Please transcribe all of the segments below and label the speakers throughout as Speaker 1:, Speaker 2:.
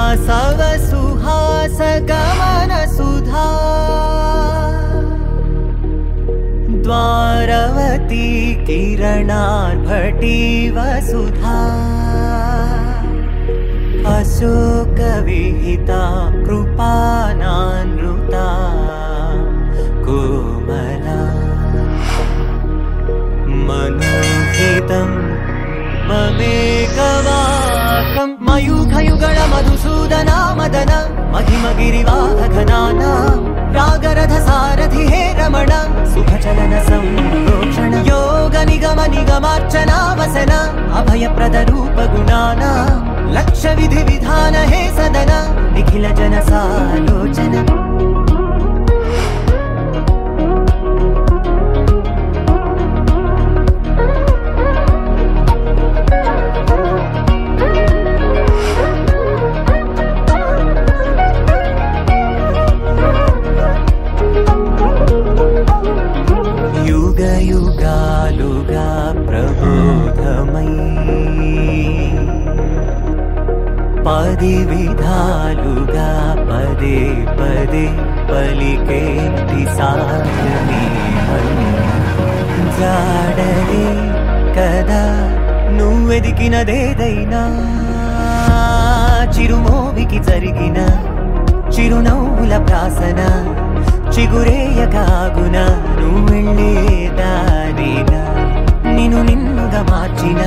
Speaker 1: वासव सुहास गमन सुधा द्वारवती किरणार्भटी वसुधा अशोक विहिता कृपानानृता कोमला मनोहितं ममेकवाकं मयूखयुगल मधुसूदना मदन महिमगिरिवाहघनाना रागरथ सारथि हे रमण सुखचलन संप्रोक्षण योग निगम निगमार्चना वसन अभयप्रद रूप गुणाना लक्ष्य विधि विधान हे सदन निखिल जन सालोचन युग युगालुगा प्रबोधमयी पदि विधालुगा पदे पदे पलिकेति साधने जाडले कदा నువ్వెదికినదేదైనా చిరుమోవికి జరిగిన చిరునవ్వుల ప్రాసన చిగురేయకాగున నువ్వెళ్ళేదారినా నిన్నుగా మార్చిన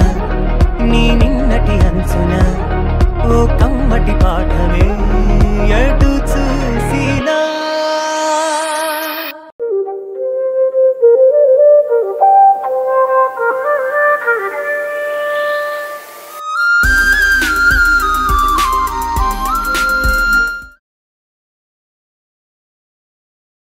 Speaker 1: నీ నిన్నటి అంచున